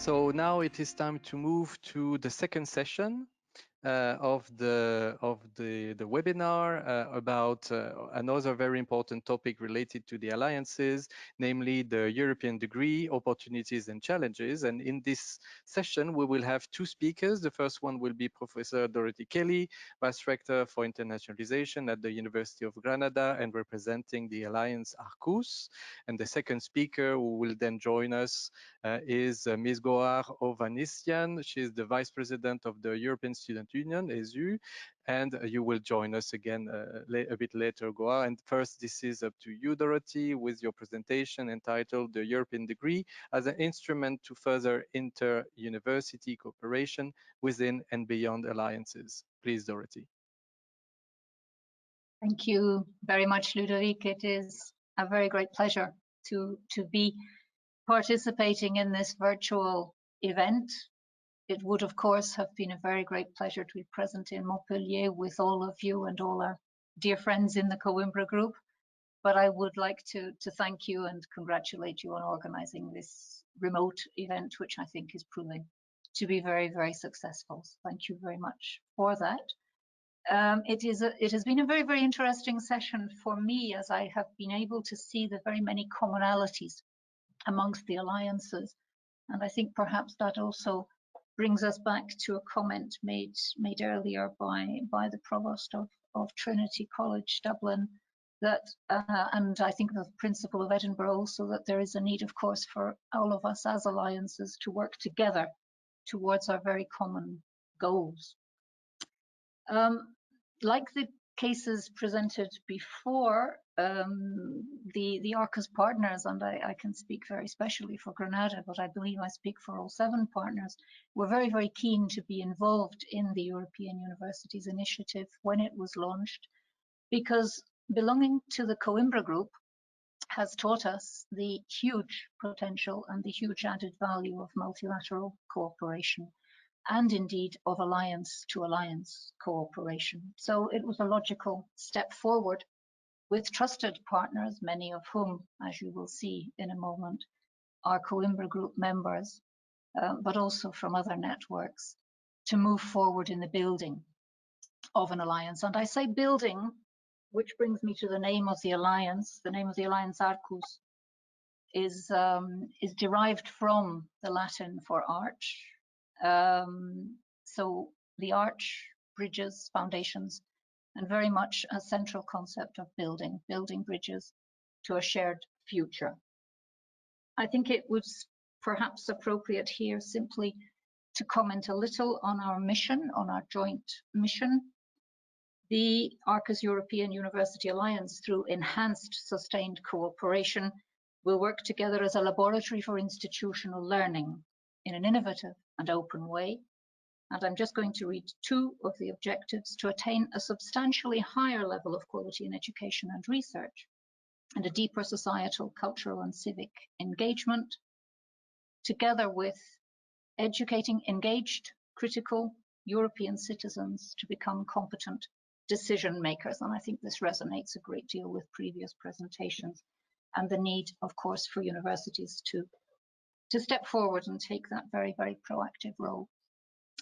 So now it is time to move to the second session of the webinar about another very important topic related to the alliances, namely the European degree, opportunities and challenges. And in this session, we will have two speakers. The first one will be Professor Dorothy Kelly, Vice-Rector for Internationalization at the University of Granada and representing the Alliance ARQUS. And the second speaker who will then join us is Ms. Gohar Hovhannisyan. She is the Vice President of the European Student Union, ESU, and you will join us again a bit later, Gohar. And first, this is up to you, Dorothy, with your presentation entitled The European Degree as an Instrument to Further Inter-University Cooperation Within and Beyond Alliances. Please, Dorothy. Thank you very much, Ludovic. It is a very great pleasure to be participating in this virtual event. It would, of course, have been a very great pleasure to be present in Montpellier with all of you and all our dear friends in the Coimbra group. But I would like to thank you and congratulate you on organizing this remote event, which I think is proving to be very, very successful. So thank you very much for that. It has been a very, very interesting session for me, as I have been able to see the very many commonalities amongst the alliances. And I think perhaps that also brings us back to a comment made earlier by the provost of Trinity College Dublin, that and I think the principal of Edinburgh also, that there is a need, of course, for all of us as alliances to work together towards our very common goals. Like the cases presented before, the ARQUS partners, and I can speak very specially for Granada, but I believe I speak for all 7 partners, were very, very keen to be involved in the European Universities Initiative when it was launched, because belonging to the Coimbra group has taught us the huge potential and the huge added value of multilateral cooperation, and indeed of alliance to alliance cooperation. So it was a logical step forward with trusted partners, many of whom, as you will see in a moment, are Coimbra group members, but also from other networks, to move forward in the building of an alliance. And I say building, which brings me to the name of the alliance. The name of the alliance, ARQUS, is derived from the Latin for arch. So the arch, bridges, foundations, and very much a central concept of building bridges to a shared future. I think it was perhaps appropriate here simply to comment a little on our mission, on our joint mission. The ARQUS European University Alliance, through enhanced sustained cooperation, will work together as a laboratory for institutional learning in an innovative and open way. And I'm just going to read 2 of the objectives: to attain a substantially higher level of quality in education and research, and a deeper societal, cultural and civic engagement, together with educating engaged, critical European citizens to become competent decision makers. And I think this resonates a great deal with previous presentations, and the need, of course, for universities to step forward and take that very, very proactive role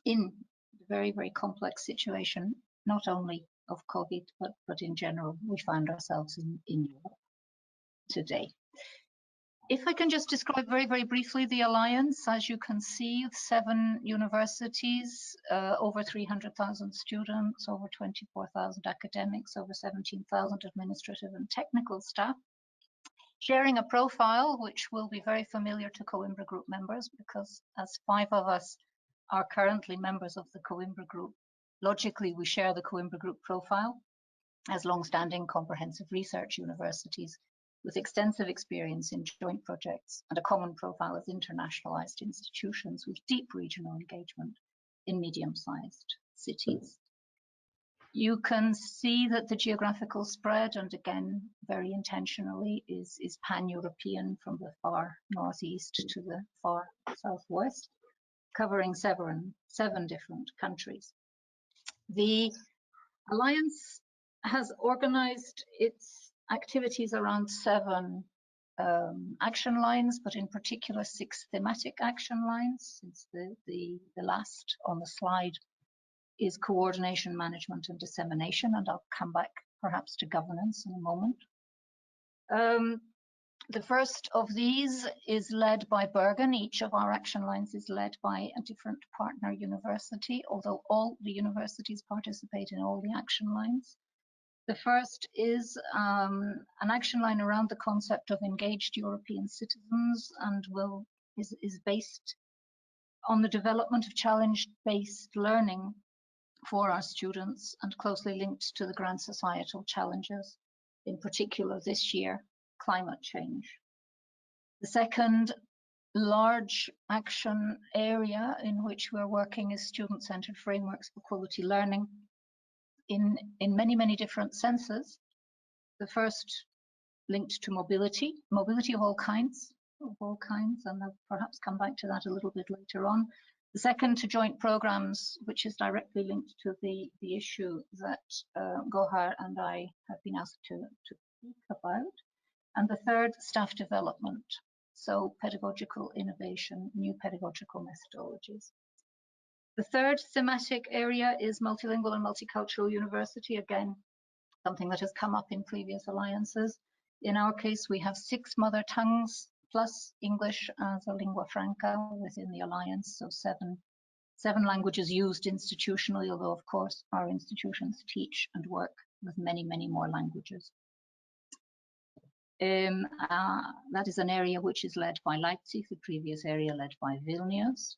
in the very, very complex situation, not only of COVID, but in general, we find ourselves in Europe today. If I can just describe very, very briefly the alliance, as you can see, 7 universities, over 300,000 students, over 24,000 academics, over 17,000 administrative and technical staff, sharing a profile which will be very familiar to Coimbra group members, because as 5 of us are currently members of the Coimbra group, logically we share the Coimbra group profile as long-standing comprehensive research universities with extensive experience in joint projects, and a common profile as internationalized institutions with deep regional engagement in medium-sized cities. You can see that the geographical spread, and again, very intentionally, is pan-European, from the far northeast to the far southwest, covering 7 different countries. The Alliance has organized its activities around 7 action lines, but in particular 6 thematic action lines, since the last on the slide is coordination, management and dissemination, and I'll come back perhaps to governance in a moment. The first of these is led by Bergen. Each of our action lines is led by a different partner university, although all the universities participate in all the action lines. The first is an action line around the concept of engaged European citizens, and is based on the development of challenge-based learning for our students and closely linked to the grand societal challenges, in particular this year, climate change. The second large action area in which we're working is student-centered frameworks for quality learning in many different senses. The first linked to mobility of all kinds, and I'll perhaps come back to that a little bit later on. The second to joint programs, which is directly linked to the issue that Gohar and I have been asked to speak about. And the third, staff development, so pedagogical innovation, new pedagogical methodologies. The third thematic area is multilingual and multicultural university, again, something that has come up in previous alliances. In our case, we have 6 mother tongues plus English as a lingua franca within the alliance, so seven languages used institutionally, although of course our institutions teach and work with many more languages. That is an area which is led by Leipzig, the previous area led by Vilnius.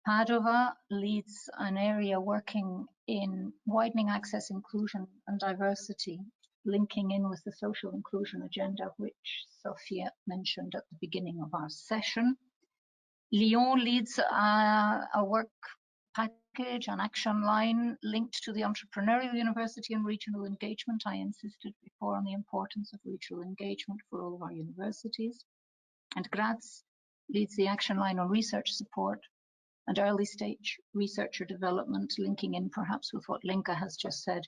Padova leads an area working in widening access, inclusion and diversity, linking in with the social inclusion agenda, which Sophia mentioned at the beginning of our session. Lyon leads a work package, an action line linked to the entrepreneurial university and regional engagement. I insisted before on the importance of regional engagement for all of our universities. And Graz leads the action line on research support and early stage researcher development, linking in perhaps with what Linka has just said.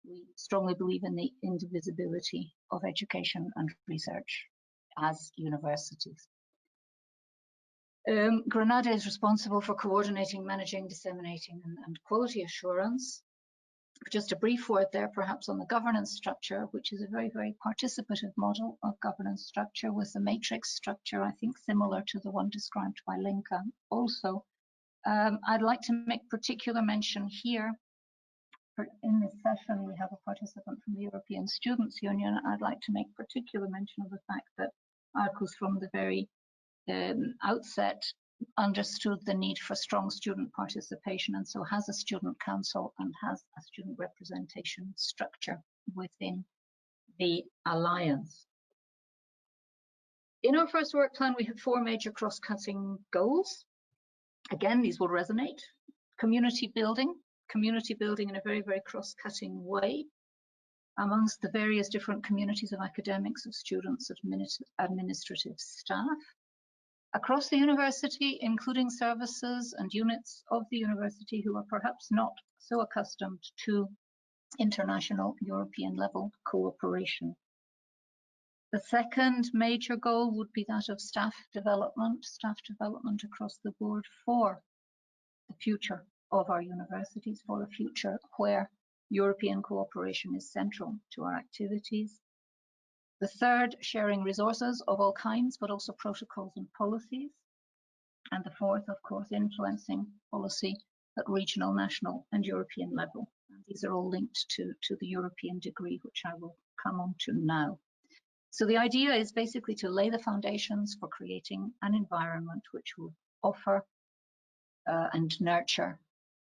We strongly believe in the indivisibility of education and research as universities. Granada is responsible for coordinating, managing, disseminating and quality assurance. Just a brief word there perhaps on the governance structure, which is a very participative model of governance structure with a matrix structure, I think similar to the one described by Linka. Also, I'd like to make particular mention here. In this session, we have a participant from the European Students' Union. I'd like to make particular mention of the fact that ARQUS from the very outset understood the need for strong student participation, and so has a student council and has a student representation structure within the alliance. In our first work plan, we have 4 major cross-cutting goals. Again, these will resonate. Community building in a very cross-cutting way amongst the various different communities of academics, of students, of administrative staff. Across the university, including services and units of the university who are perhaps not so accustomed to international European level cooperation. The second major goal would be that of staff development across the board for the future of our universities, for a future where European cooperation is central to our activities. The third, sharing resources of all kinds, but also protocols and policies. And the fourth, of course, influencing policy at regional, national and European level. And these are all linked to the European degree, which I will come on to now. So the idea is basically to lay the foundations for creating an environment which will offer and nurture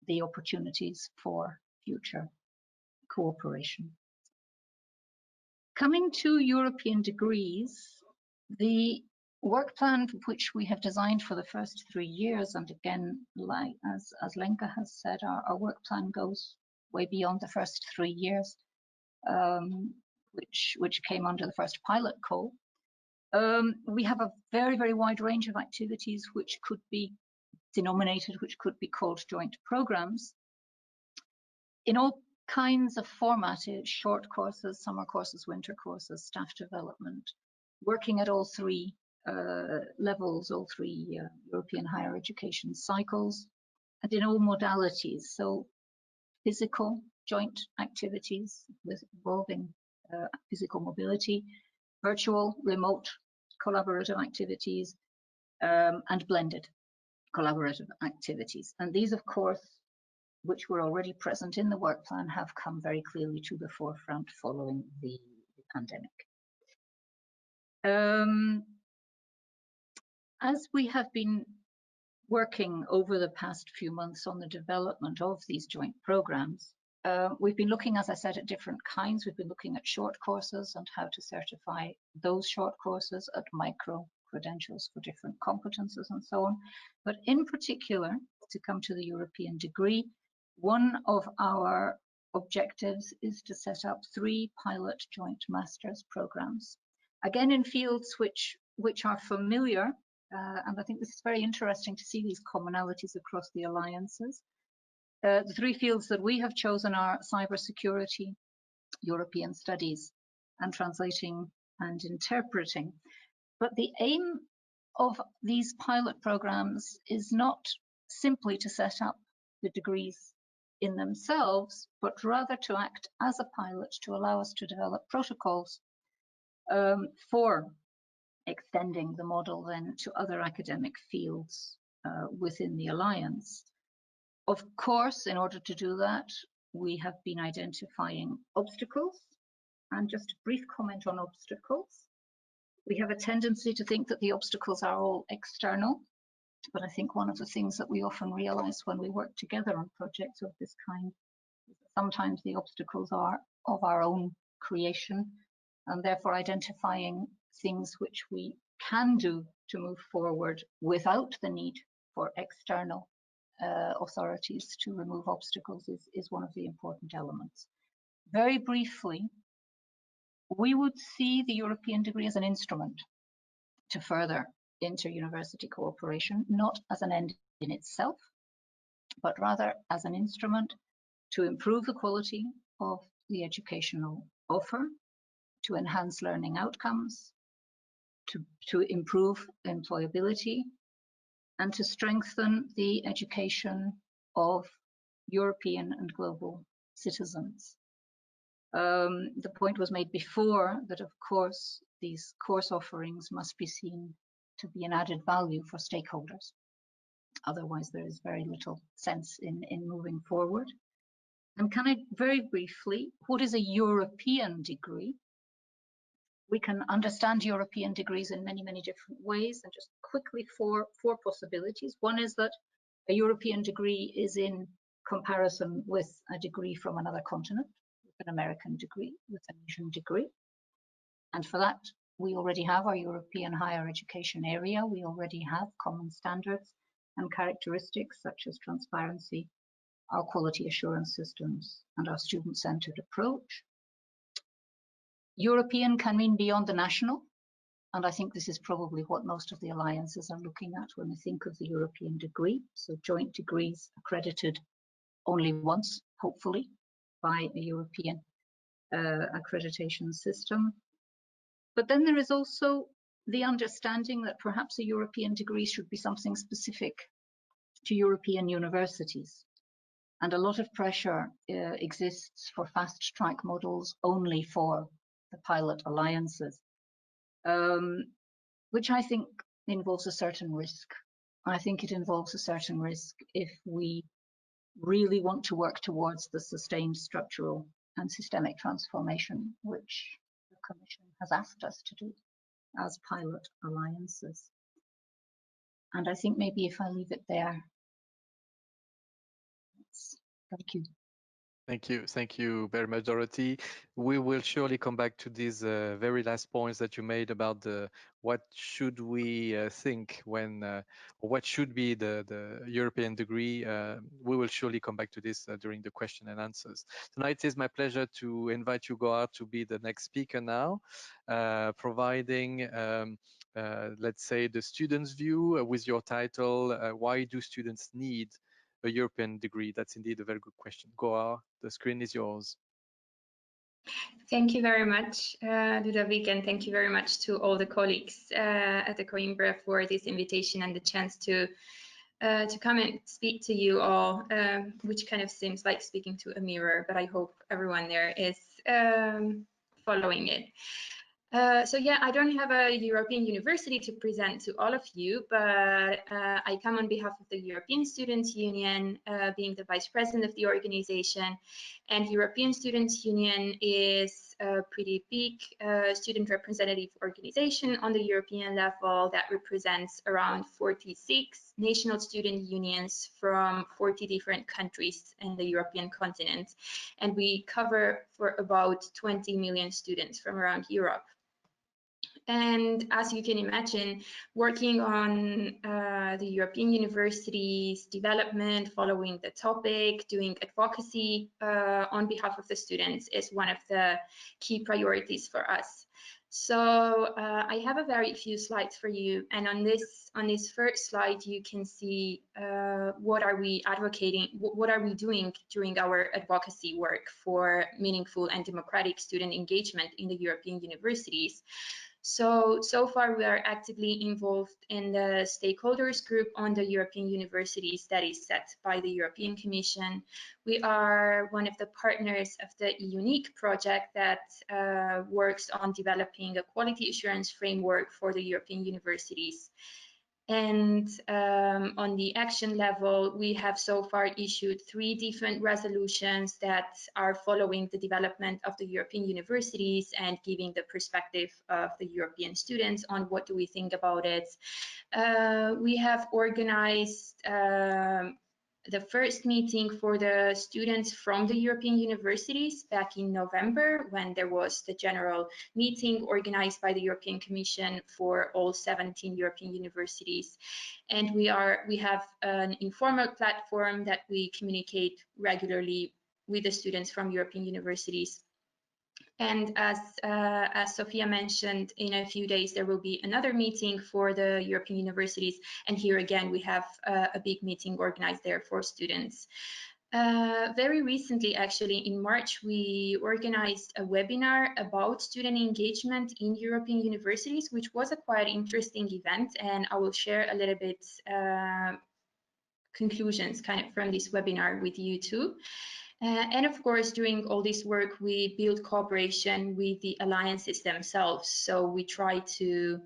the opportunities for future cooperation. Coming to European degrees, the work plan which we have designed for the first 3 years, and again, like as Lenka has said, our work plan goes way beyond the first 3 years, which came under the first pilot call. We have a very wide range of activities which could be denominated, which could be called joint programs, in all kinds of format, short courses, summer courses, winter courses, staff development, working at all three levels, all three European higher education cycles, and in all modalities. So physical joint activities with involving physical mobility, virtual, remote collaborative activities, and blended collaborative activities. And these, of course, which were already present in the work plan, have come very clearly to the forefront following the pandemic. As we have been working over the past few months on the development of these joint programs, we've been looking, as I said, at different kinds. We've been looking at short courses and how to certify those short courses, at micro credentials for different competences and so on. But in particular, to come to the European degree, one of our objectives is to set up 3 pilot joint master's programs, again in fields which are familiar, and I think this is very interesting to see these commonalities across the alliances. The 3 fields that we have chosen are cybersecurity, European studies, and translating and interpreting. But the aim of these pilot programs is not simply to set up the degrees in themselves, but rather to act as a pilot to allow us to develop protocols for extending the model then to other academic fields within the Alliance. Of course, in order to do that, we have been identifying obstacles. And just a brief comment on obstacles. We have a tendency to think that the obstacles are all external, but I think one of the things that we often realize when we work together on projects of this kind is that sometimes the obstacles are of our own creation, and therefore identifying things which we can do to move forward without the need for external authorities to remove obstacles is one of the important elements. Very briefly, we would see the European degree as an instrument to further inter-university cooperation, not as an end in itself, but rather as an instrument to improve the quality of the educational offer, to enhance learning outcomes, to improve employability, and to strengthen the education of European and global citizens. The point was made before that, of course, these course offerings must be seen to be an added value for stakeholders. Otherwise, there is very little sense in moving forward. And can I very briefly, what is a European degree? We can understand European degrees in many, many different ways, and just quickly four possibilities. One is that a European degree is in comparison with a degree from another continent, with an American degree, with an Asian degree. And for that, we already have our European higher education area. We already have common standards and characteristics such as transparency, our quality assurance systems, and our student-centered approach. European can mean beyond the national, and I think this is probably what most of the alliances are looking at when they think of the European degree. So joint degrees accredited only once, hopefully, by a European accreditation system. But then there is also the understanding that perhaps a European degree should be something specific to European universities. And a lot of pressure exists for fast-track models only for the pilot alliances, which I think involves a certain risk. I think it involves a certain risk if we really want to work towards the sustained structural and systemic transformation which the Commission has asked us to do as pilot alliances. And I think maybe if I leave it there. Thank you. Thank you very much, Dorothy. We will surely come back to these very last points that you made about what should we think when, or what should be the European degree. We will surely come back to this during the question and answers. Tonight it is my pleasure to invite you, Gohar, to be the next speaker now, providing, let's say, the student's view with your title, Why Do Students Need a European degree? That's indeed a very good question. Gohar, the screen is yours. Thank you very much, Ludovic, and thank you very much to all the colleagues at the Coimbra for this invitation and the chance to come and speak to you all, which kind of seems like speaking to a mirror, but I hope everyone there is following it. So yeah, I don't have a European university to present to all of you, but I come on behalf of the European Students' Union, being the vice president of the organization. And European Students' Union is a pretty big student representative organization on the European level that represents around 46 national student unions from 40 different countries in the European continent. And we cover for about 20 million students from around Europe. And as you can imagine, working on the European universities development, following the topic, doing advocacy on behalf of the students is one of the key priorities for us. So I have a very few slides for you, and on this first slide you can see what are we advocating, what are we doing during our advocacy work for meaningful and democratic student engagement in the European universities. So far we are actively involved in the stakeholders group on the European universities that is set by the European Commission. We are one of the partners of the EUNIC project that works on developing a quality assurance framework for the European universities. And on the action level, we have so far issued 3 different resolutions that are following the development of the European universities and giving the perspective of the European students on what do we think about it. We have organized the first meeting for the students from the European universities back in November, when there was the general meeting organized by the European Commission for all 17 European universities. And we have an informal platform that we communicate regularly with the students from European universities. And as Sophia mentioned, in a few days there will be another meeting for the European universities, and here again we have a big meeting organized there for students. Very recently, actually in March, we organized a webinar about student engagement in European universities, which was a quite interesting event, and I will share a little bit conclusions kind of from this webinar with you too. And of course, during all this work, we build cooperation with the alliances themselves. So we try to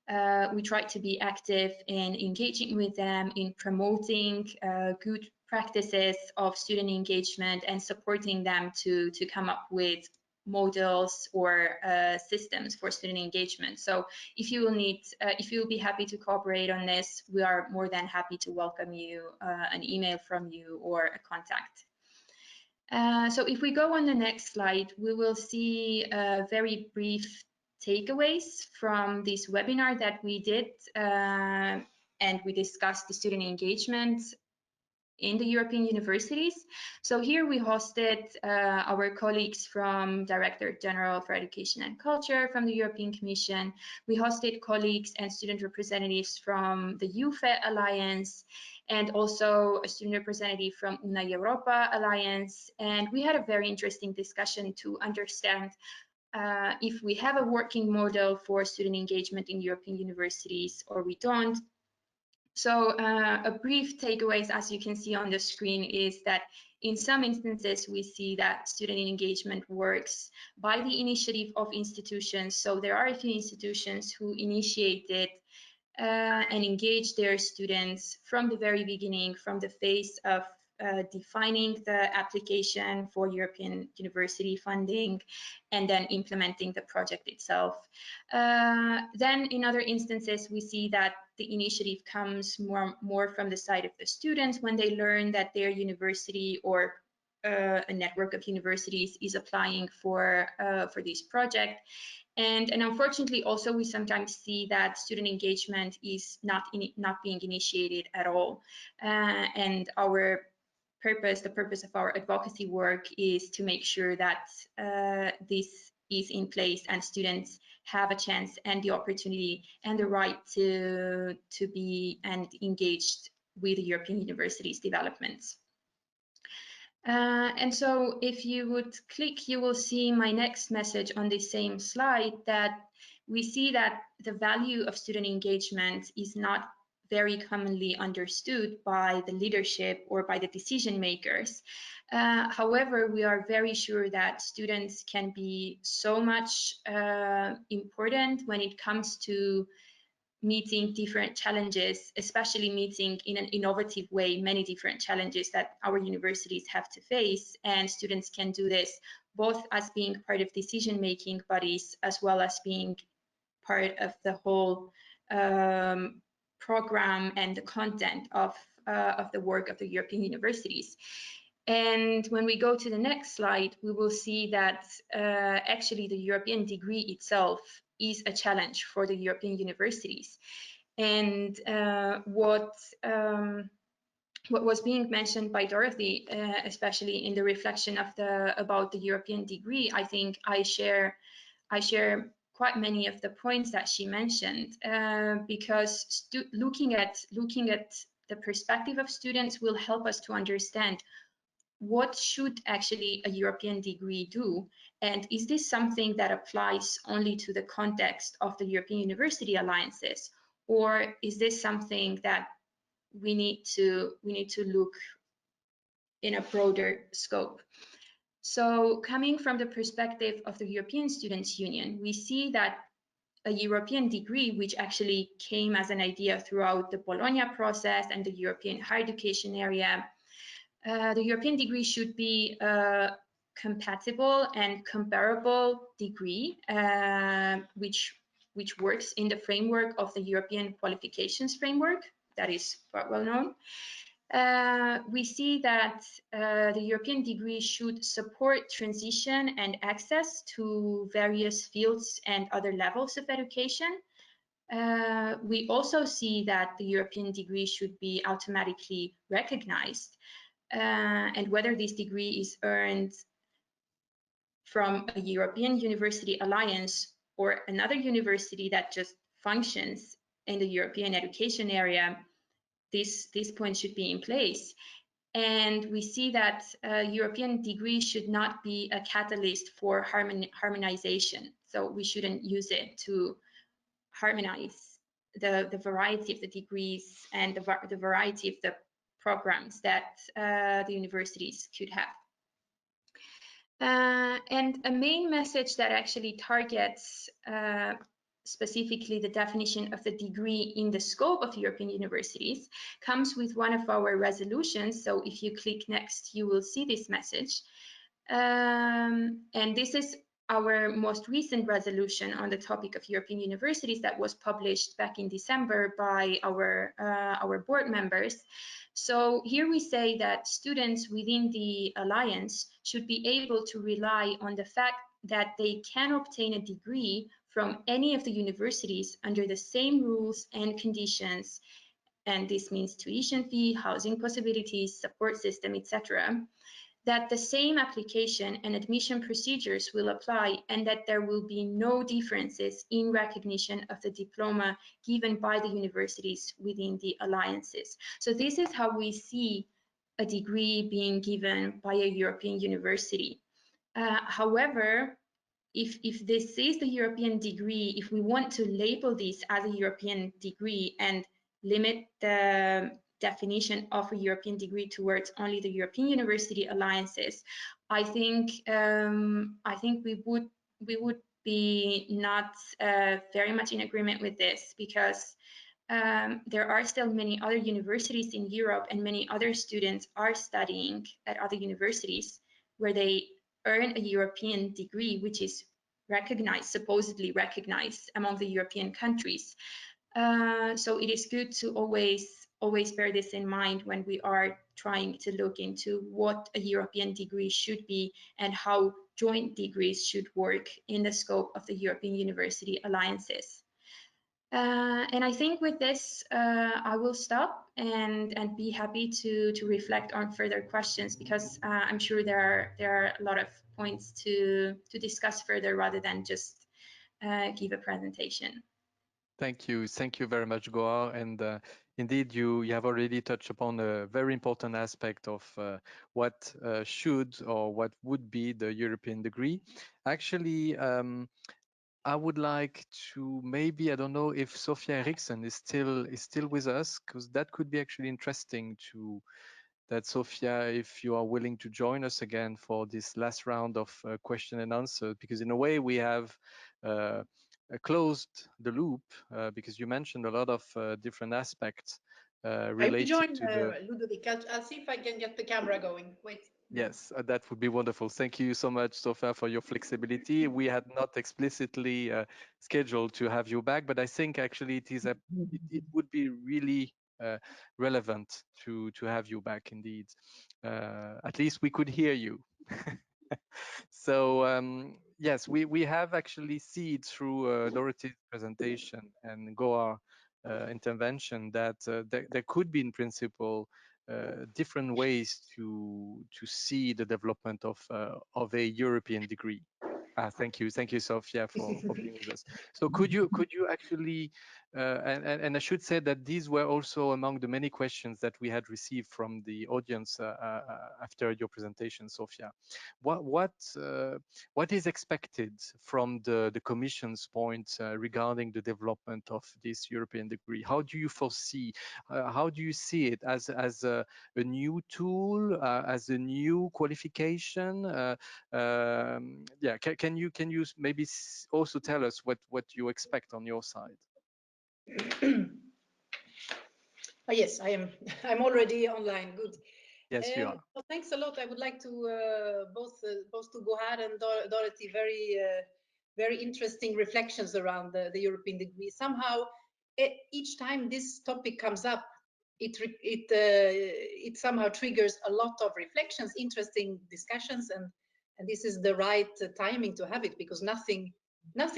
be active in engaging with them, in promoting good practices of student engagement and supporting them to come up with models or systems for student engagement. So if you will be happy to cooperate on this, we are more than happy to welcome you, an email from you or a contact. So if we go on the next slide, we will see very brief takeaways from this webinar that we did, and we discussed the student engagement in the European universities. So here we hosted our colleagues from Director General for Education and Culture from the European Commission. We hosted colleagues and student representatives from the UFE Alliance, and also a student representative from Una Europa Alliance. And we had a very interesting discussion to understand if we have a working model for student engagement in European universities or we don't. So a brief takeaways, as you can see on the screen, is that in some instances we see that student engagement works by the initiative of institutions. So there are a few institutions who initiated and engage their students from the very beginning, from the phase of defining the application for European university funding and then implementing the project itself. Then in other instances, we see that the initiative comes more from the side of the students when they learn that their university or a network of universities is applying for this project. And unfortunately, also we sometimes see that student engagement is not being initiated at all. And the purpose of our advocacy work is to make sure that this is in place and students have a chance and the opportunity and the right to be and engaged with the European universities developments. And so if you would click, you will see my next message on the same slide, that we see that the value of student engagement is not very commonly understood by the leadership or by the decision makers. However, we are very sure that students can be so much important when it comes to meeting different challenges, especially meeting in an innovative way many different challenges that our universities have to face. And students can do this both as being part of decision-making bodies as well as being part of the whole program and the content of the work of the European universities. And when we go to the next slide, we will see that actually the European degree itself is a challenge for the European universities. And what was being mentioned by Dorothy, especially in the reflection of about the European degree, I think I share quite many of the points that she mentioned, because looking at the perspective of students will help us to understand what should actually a European degree do, and is this something that applies only to the context of the European University Alliances, or is this something that we need to look in a broader scope? So coming from the perspective of the European Students' Union, we see that a European degree, which actually came as an idea throughout the Bologna process and the European higher education area, the European degree should be a compatible and comparable degree, which works in the framework of the European qualifications framework, that is quite well known. We see that the European degree should support transition and access to various fields and other levels of education. We also see that the European degree should be automatically recognized, and whether this degree is earned from a European University Alliance or another university that just functions in the European education area, this point should be in place. And we see that a European degree should not be a catalyst for harmonization. So we shouldn't use it to harmonize the variety of the degrees and the variety of the programs that the universities could have. And a main message that actually targets specifically the definition of the degree in the scope of European universities comes with one of our resolutions. So if you click next, you will see this message. And this is our most recent resolution on the topic of European universities that was published back in December by our board members. So here we say that students within the Alliance should be able to rely on the fact that they can obtain a degree from any of the universities under the same rules and conditions, and this means tuition fee, housing possibilities, support system, etc., that the same application and admission procedures will apply, and that there will be no differences in recognition of the diploma given by the universities within the alliances. So this is how we see a degree being given by a European university. However, if this is the European degree, if we want to label this as a European degree and limit the definition of a European degree towards only the European university alliances, I think we would be not very much in agreement with this, because there are still many other universities in Europe, and many other students are studying at other universities where they earn a European degree, which is recognized, supposedly recognized among the European countries. So it is good to always bear this in mind when we are trying to look into what a European degree should be and how joint degrees should work in the scope of the European University Alliances. And I think with this, I will stop and be happy to reflect on further questions, because I'm sure there are a lot of points to discuss further rather than just give a presentation. Thank you very much, Gohar. And Indeed, you have already touched upon a very important aspect of what should or what would be the European degree. Actually, I would like to maybe, I don't know if Sophia Eriksson is still with us, because that could be actually interesting to that. Sophia, if you are willing to join us again for this last round of question and answer, because in a way we have uh, closed the loop, because you mentioned a lot of different aspects related I will join to the. Ludovic. I'll see if I can get the camera going. Wait. Yes, that would be wonderful. Thank you so much, Sophia, for your flexibility. We had not explicitly scheduled to have you back, but I think actually it would be really relevant to have you back indeed. At least we could hear you. So yes, we have actually seen through Dorothy's presentation and Gohar intervention that there could be in principle different ways to see the development of a European degree. Thank you, Sophia, for being with us. So could you actually, and I should say that these were also among the many questions that we had received from the audience after your presentation, Sophia. What is expected from the Commission's point regarding the development of this European degree? How do you foresee? How do you see it as a new tool, as a new qualification? Yeah, can you maybe also tell us what you expect on your side? Yes, I am. I'm already online. Good. Yes, you are. Well, thanks a lot. I would like to both to Gohar and Dorothy, very interesting reflections around the European degree. Somehow, each time this topic comes up, it somehow triggers a lot of reflections, interesting discussions, and this is the right timing to have it, because nothing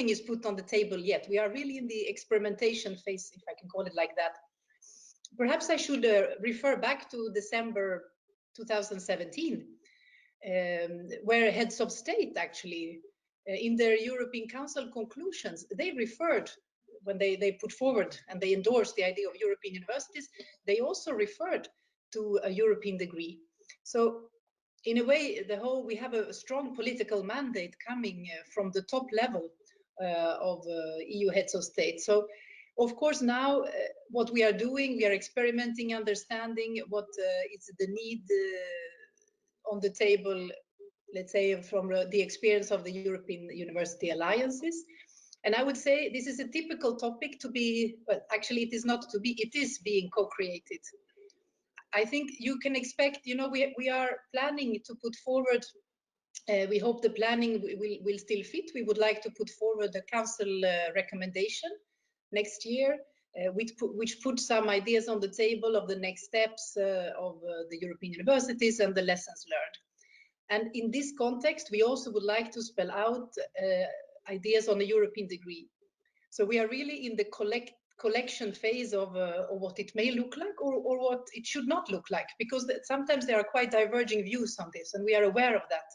is put on the table yet. We are really in the experimentation phase, if I can call it like that. Perhaps I should refer back to December 2017, where heads of state actually, in their European Council conclusions, they referred, when they put forward and they endorsed the idea of European universities, they also referred to a European degree. So in a way, we have a strong political mandate coming from the top level of EU heads of state. So of course, now what we are doing, we are experimenting, understanding what is the need on the table, let's say, from the experience of the European University Alliances. And I would say this is a typical topic to be, well, actually it is not to be, it is being co-created. I think you can expect, we are planning to put forward, we hope the planning will still fit. We would like to put forward a council recommendation next year, which put some ideas on the table of the next steps of the European universities and the lessons learned. And in this context, we also would like to spell out ideas on a European degree. So we are really in the collection phase of what it may look like, or what it should not look like, because sometimes there are quite diverging views on this, and we are aware of that.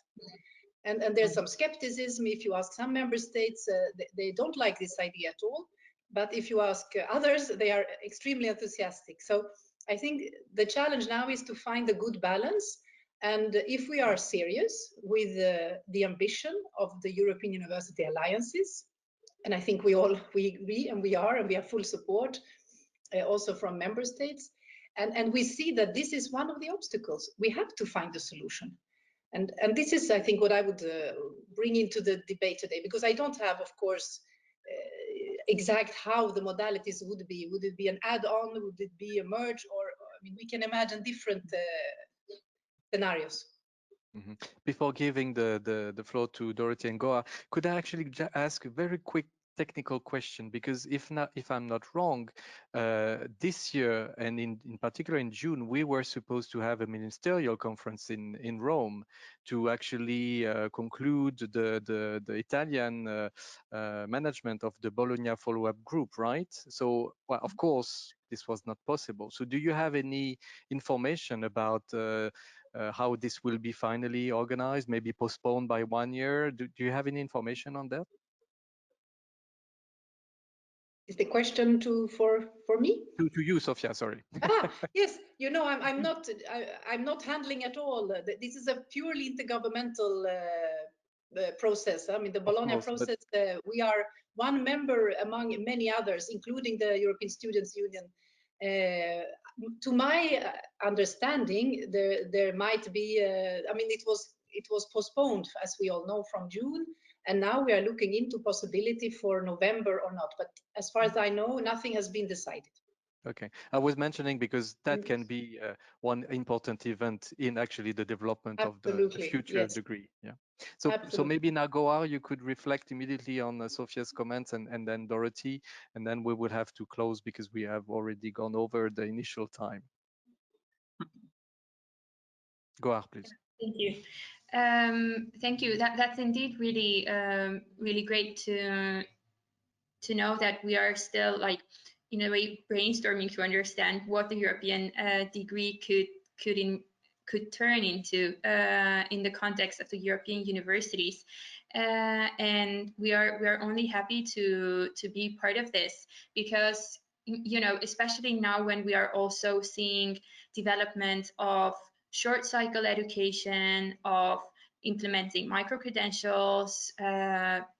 And there's some skepticism. If you ask some member states, they don't like this idea at all. But if you ask others, they are extremely enthusiastic. So I think the challenge now is to find a good balance. And if we are serious with the ambition of the European University Alliances, and I think we agree, and we have full support also from member states, and we see that this is one of the obstacles. We have to find a solution. And this is, I think, what I would bring into the debate today, because I don't have, of course, exact how the modalities would be. Would it be an add-on? Would it be a merge? Or, I mean, we can imagine different scenarios. Mm-hmm. Before giving the floor to Dorothy and Goa, could I actually ask a very quick technical question? Because if I'm not wrong, this year, and in particular in June, we were supposed to have a ministerial conference in Rome to actually conclude the Italian management of the Bologna follow-up group, right? So, well, of course, this was not possible. So do you have any information about how this will be finally organized, maybe postponed by 1 year? Do you have any information on that? Is the question for me? To you, Sofia, sorry. Yes, you know, I'm not handling at all. This is a purely intergovernmental process. I mean, the Bologna process, we are one member among many others, including the European Students' Union. To my understanding, there might be, I mean, it was postponed, as we all know, from June, and now we are looking into possibility for November or not. But as far as I know, nothing has been decided. Okay, I was mentioning because that can be one important event in actually the development of the future degree. Yeah. So maybe now, Gohar, you could reflect immediately on Sofia's comments and then Dorothy, and then we will have to close because we have already gone over the initial time. Gohar, please. Thank you. Thank you. That's indeed really really great to know that we are still, like, in a way, brainstorming to understand what the European degree could turn into in the context of the European universities, and we are only happy to be part of this, because, you know, especially now when we are also seeing development of short cycle education, of implementing micro-credentials,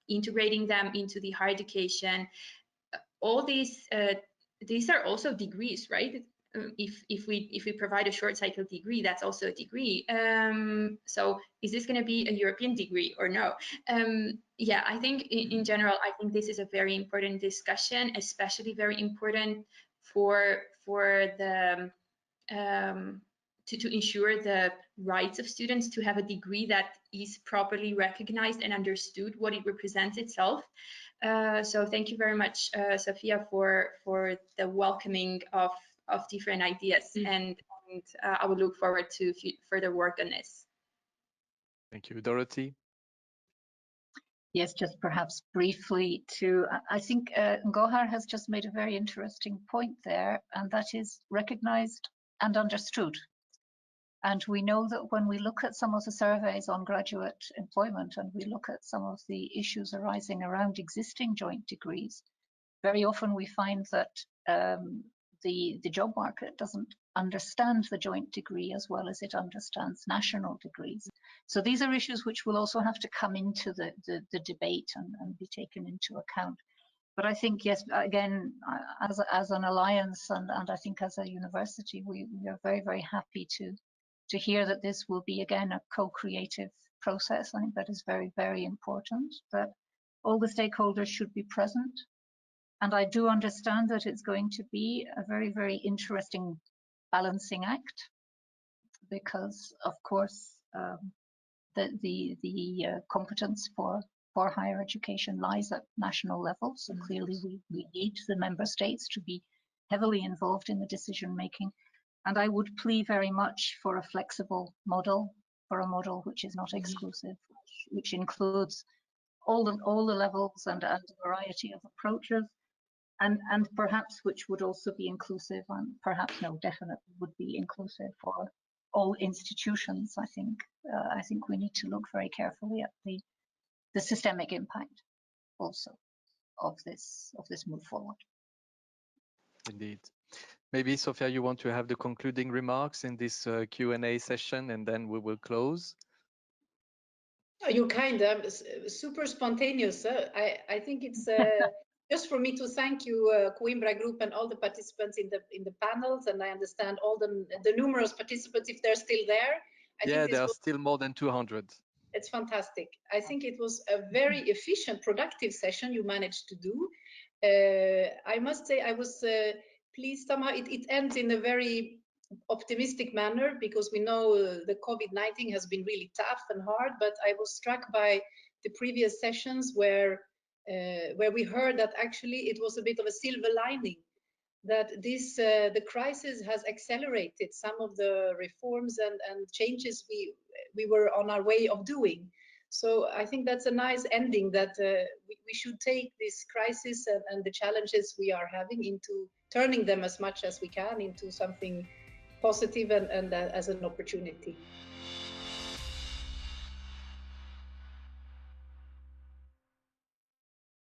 integrating them into the higher education. All these are also degrees, right? If we provide a short cycle degree, that's also a degree. So is this going to be a European degree or no? Yeah, I think in general, I think this is a very important discussion, especially very important for the to ensure the rights of students to have a degree that is properly recognized and understood what it represents itself. So thank you very much, Sofia, for the welcoming of different ideas, and I would look forward to further work on this. Thank you, Dorothy. Yes, just perhaps briefly I think Gohar has just made a very interesting point there, and that is recognized and understood. And we know that when we look at some of the surveys on graduate employment, and we look at some of the issues arising around existing joint degrees, very often we find that the job market doesn't understand the joint degree as well as it understands national degrees. So these are issues which will also have to come into the debate and be taken into account. But I think, yes, again, as an alliance and I think as a university, we are very, very happy to hear that this will be, again, a co-creative process. I think that is very, very important, that all the stakeholders should be present. And I do understand that it's going to be a very, very interesting balancing act, because, of course, the competence for higher education lies at national level. So clearly we need the member states to be heavily involved in the decision making. And I would plea very much for a flexible model, for a model which is not exclusive, which includes all the levels and a variety of approaches, and perhaps which would also be inclusive, and perhaps no, definitely would be inclusive for all institutions. I think we need to look very carefully at the systemic impact also of this move forward. Indeed. Maybe, Sofia, you want to have the concluding remarks in this Q&A session, and then we will close. Oh, you're kind, super spontaneous. I think it's just for me to thank you, Coimbra Group, and all the participants in the panels, and I understand all the numerous participants, if they're still there. Yeah, there are still more than 200. It's fantastic. I think it was a very efficient, productive session you managed to do. I must say I was pleased somehow. It ends in a very optimistic manner, because we know the COVID-19 has been really tough and hard, but I was struck by the previous sessions where we heard that actually it was a bit of a silver lining, that the crisis has accelerated some of the reforms and changes we were on our way of doing. So I think that's a nice ending, that we should take this crisis and the challenges we are having into turning them as much as we can into something positive and as an opportunity.